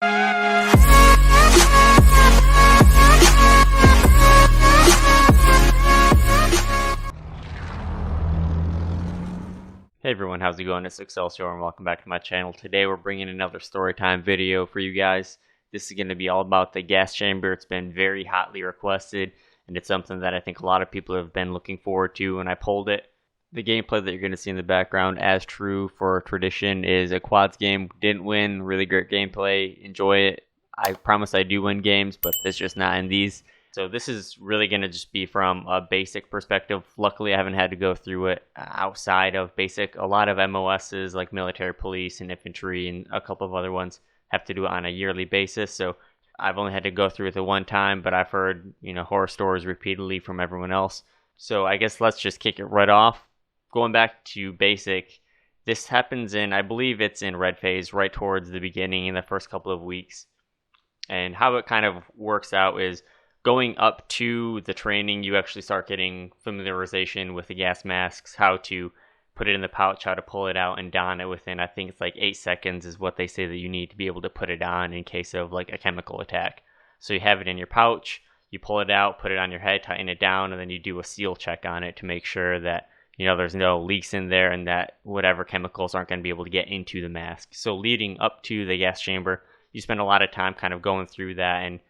Hey everyone, how's it going? It's Ecxelsior and welcome back to my channel. Today we're bringing another storytime video for you guys. This is going to be all about the gas chamber. It's been very hotly requested and it's something that I think a lot of people have been looking forward to when I pulled it. The gameplay that you're going to see in the background, as true for tradition, is a quads game. Didn't win, really great gameplay, enjoy it. I promise I do win games, but it's just not in these. So this is really going to just be from a basic perspective. Luckily, I haven't had to go through it outside of basic. A lot of MOSs like military police and infantry and a couple of other ones have to do it on a yearly basis. So I've only had to go through it the one time, but I've heard, horror stories repeatedly from everyone else. So I guess let's just kick it right off. Going back to basic, this happens in, I believe it's in red phase, right towards the beginning in the first couple of weeks. And how it kind of works out is, going up to the training, you actually start getting familiarization with the gas masks, how to put it in the pouch, how to pull it out and don it within, I think it's like 8 seconds is what they say that you need to be able to put it on in case of like a chemical attack. So you have it in your pouch, you pull it out, put it on your head, tighten it down, and then you do a seal check on it to make sure that, there's no leaks in there and that whatever chemicals aren't going to be able to get into the mask. So leading up to the gas chamber, you spend a lot of time kind of going through that and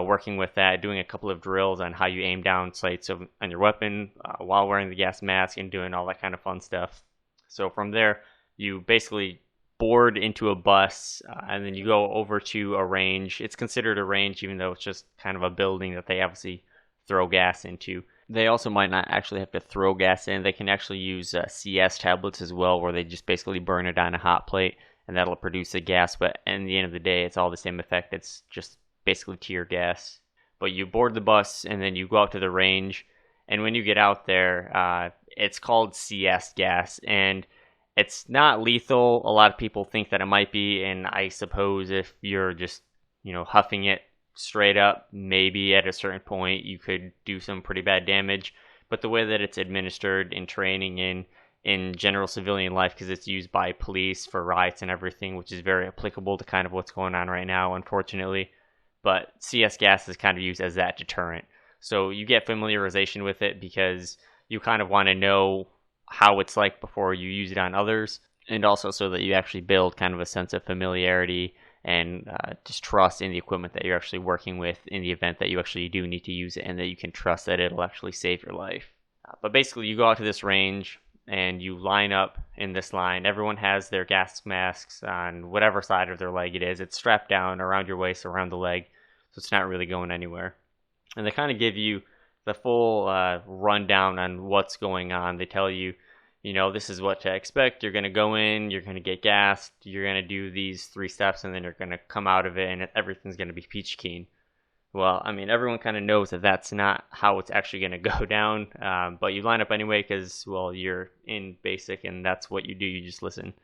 working with that, doing a couple of drills on how you aim down sights on your weapon while wearing the gas mask and doing all that kind of fun stuff. So from there, you basically board into a bus and then you go over to a range. It's considered a range even though it's just kind of a building that they obviously throw gas into. They also might not actually have to throw gas in. They can actually use CS tablets as well, where they just basically burn it on a hot plate and that'll produce a gas. But in the end of the day, it's all the same effect. It's just basically tear gas. But you board the bus and then you go out to the range, and when you get out there, it's called CS gas, and it's not lethal. A lot of people think that it might be, and I suppose if you're just huffing it straight up, maybe at a certain point you could do some pretty bad damage. But the way that it's administered in training in general civilian life, because it's used by police for riots and everything, which is very applicable to kind of what's going on right now, unfortunately. But CS gas is kind of used as that deterrent. So you get familiarization with it because you kind of want to know how it's like before you use it on others. And also so that you actually build kind of a sense of familiarity and just trust in the equipment that you're actually working with in the event that you actually do need to use it, and that you can trust that it'll actually save your life. But basically you go out to this range and you line up in this line. Everyone has their gas masks on whatever side of their leg it is. It's strapped down around your waist, around the leg. So it's not really going anywhere. And they kind of give you the full rundown on what's going on. They tell you, this is what to expect. You're going to go in, you're going to get gassed, you're going to do these 3 steps, and then you're going to come out of it, and everything's going to be peach keen. Well, I mean, everyone kind of knows that that's not how it's actually going to go down. But you line up anyway because, well, you're in basic, and that's what you do. You just listen.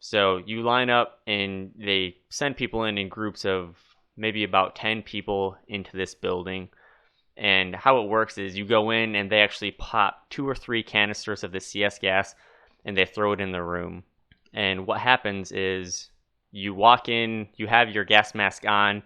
So you line up, and they send people in groups of maybe about 10 people into this building. And how it works is you go in and they actually pop 2 or 3 canisters of the CS gas and they throw it in the room. And what happens is you walk in, you have your gas mask on,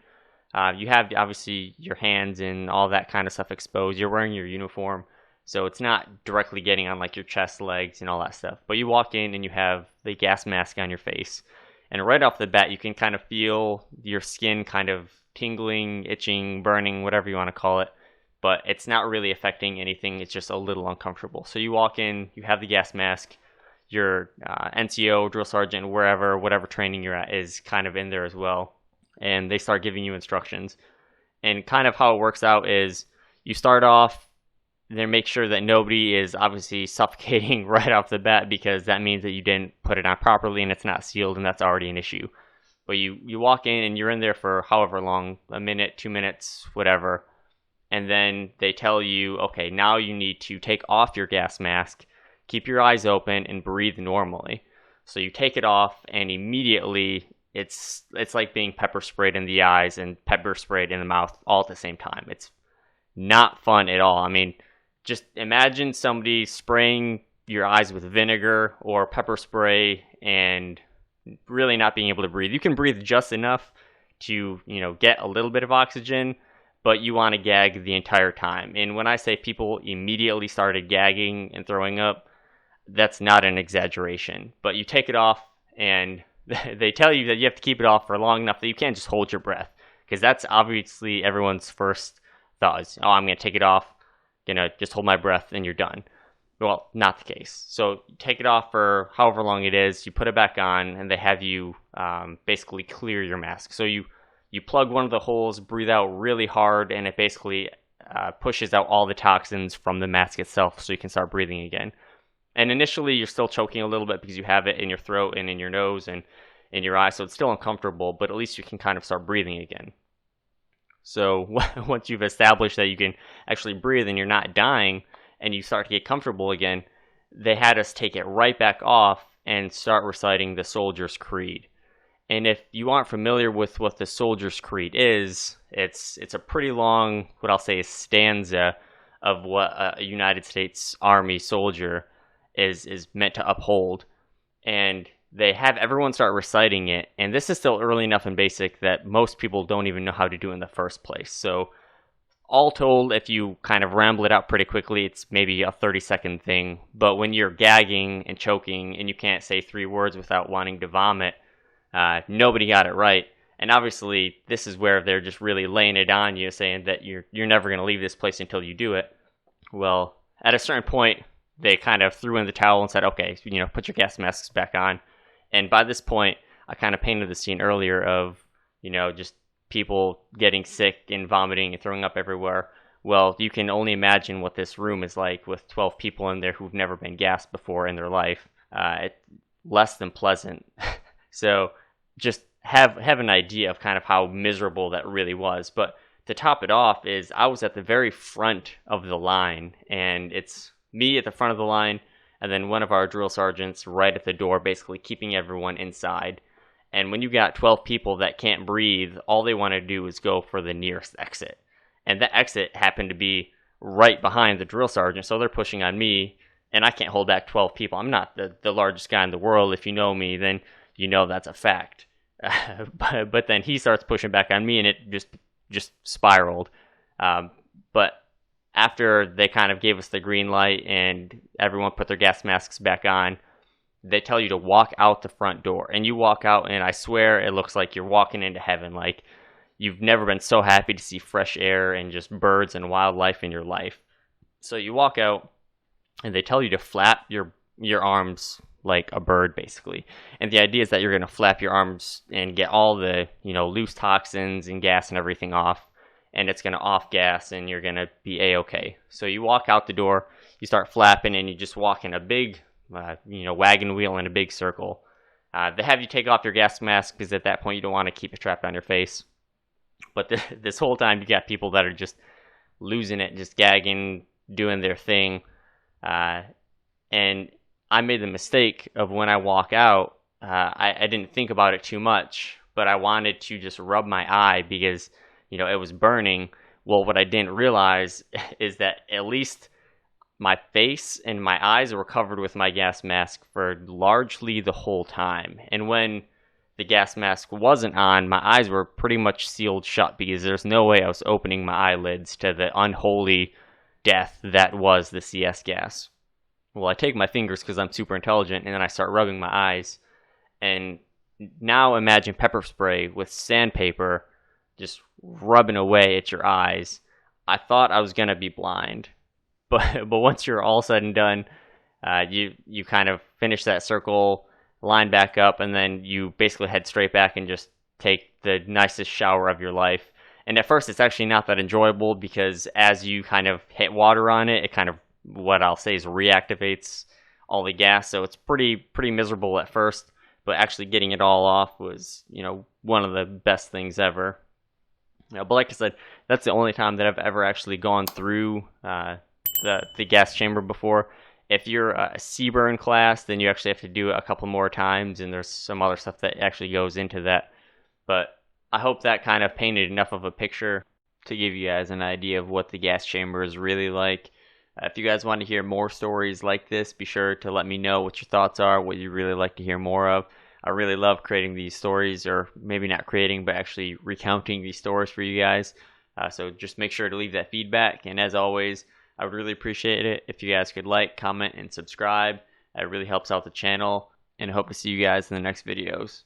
you have obviously your hands and all that kind of stuff exposed. You're wearing your uniform, so it's not directly getting on like your chest, legs, and all that stuff. But you walk in and you have the gas mask on your face. And right off the bat, you can kind of feel your skin kind of tingling, itching, burning, whatever you want to call it. But it's not really affecting anything. It's just a little uncomfortable. So you walk in, you have the gas mask. Your NCO, drill sergeant, whatever training you're at is kind of in there as well. And they start giving you instructions. And kind of how it works out is you start off, then make sure that nobody is obviously suffocating right off the bat, because that means that you didn't put it on properly and it's not sealed, and that's already an issue. But you walk in and you're in there for however long, a minute, 2 minutes, whatever. And then they tell you, okay, now you need to take off your gas mask, keep your eyes open, and breathe normally. So you take it off, and immediately it's like being pepper sprayed in the eyes and pepper sprayed in the mouth all at the same time. It's not fun at all. I mean, just imagine somebody spraying your eyes with vinegar or pepper spray and really not being able to breathe. You can breathe just enough. to, get a little bit of oxygen, but you want to gag the entire time. And when I say people immediately started gagging and throwing up, that's not an exaggeration. But you take it off, and they tell you that you have to keep it off for long enough that you can't just hold your breath, because that's obviously everyone's first thought is, oh, I'm going to take it off, gonna just hold my breath, and you're done. Well, not the case. So you take it off for however long it is, you put it back on, and they have you basically clear your mask. So you plug one of the holes, breathe out really hard, and it basically pushes out all the toxins from the mask itself so you can start breathing again. And initially, you're still choking a little bit because you have it in your throat and in your nose and in your eyes, so it's still uncomfortable, but at least you can kind of start breathing again. So once you've established that you can actually breathe and you're not dying, and you start to get comfortable again, they had us take it right back off and start reciting the Soldier's Creed. And if you aren't familiar with what the Soldier's Creed is, it's a pretty long, what I'll say, is stanza of what a United States Army soldier is meant to uphold. And they have everyone start reciting it, and this is still early enough in basic that most people don't even know how to do it in the first place. So all told, if you kind of ramble it out pretty quickly, it's maybe a 30-second thing. But when you're gagging and choking and you can't say 3 words without wanting to vomit, nobody got it right. And obviously, this is where they're just really laying it on you, saying that you're never going to leave this place until you do it. Well, at a certain point, they kind of threw in the towel and said, okay, put your gas masks back on. And by this point, I kind of painted the scene earlier of, just people getting sick and vomiting and throwing up everywhere. Well, you can only imagine what this room is like with 12 people in there who've never been gassed before in their life. It's less than pleasant. So just have an idea of kind of how miserable that really was. But to top it off is I was at the very front of the line, and it's me at the front of the line, and then one of our drill sergeants right at the door, basically keeping everyone inside. And when you got 12 people that can't breathe, all they want to do is go for the nearest exit. And that exit happened to be right behind the drill sergeant, so they're pushing on me, and I can't hold back 12 people. I'm not the largest guy in the world. If you know me, then you know that's a fact. But then he starts pushing back on me, and it just spiraled. But after they kind of gave us the green light and everyone put their gas masks back on, they tell you to walk out the front door. And you walk out, and I swear it looks like you're walking into heaven. Like you've never been so happy to see fresh air and just birds and wildlife in your life. So you walk out, and they tell you to flap your arms like a bird, basically. And the idea is that you're going to flap your arms and get all the, loose toxins and gas and everything off. And it's going to off gas, and you're going to be A-okay. So you walk out the door, you start flapping, and you just walk in a big, wagon wheel in a big circle. They have you take off your gas mask because at that point you don't want to keep it trapped on your face. But this whole time you got people that are just losing it, just gagging, doing their thing. And I made the mistake of when I walk out, I didn't think about it too much, but I wanted to just rub my eye because, it was burning. Well, what I didn't realize is that at least my face and my eyes were covered with my gas mask for largely the whole time. And when the gas mask wasn't on, my eyes were pretty much sealed shut because there's no way I was opening my eyelids to the unholy death that was the CS gas. Well, I take my fingers because I'm super intelligent, and then I start rubbing my eyes. And now imagine pepper spray with sandpaper just rubbing away at your eyes. I thought I was going to be blind. But once you're all said and done, you kind of finish that circle, line back up, and then you basically head straight back and just take the nicest shower of your life. And at first, it's actually not that enjoyable because as you kind of hit water on it, it kind of, what I'll say is reactivates all the gas. So it's pretty miserable at first, but actually getting it all off was, one of the best things ever. But like I said, that's the only time that I've ever actually gone through the gas chamber before. If you're a CBurn class, then you actually have to do it a couple more times, and there's some other stuff that actually goes into that. But I hope that kind of painted enough of a picture to give you guys an idea of what the gas chamber is really like. If you guys want to hear more stories like this, be sure to let me know what your thoughts are, what you'd really like to hear more of. I really love creating these stories, or maybe not creating, but actually recounting these stories for you guys. So just make sure to leave that feedback. And as always, I would really appreciate it if you guys could like, comment, and subscribe. It really helps out the channel. And I hope to see you guys in the next videos.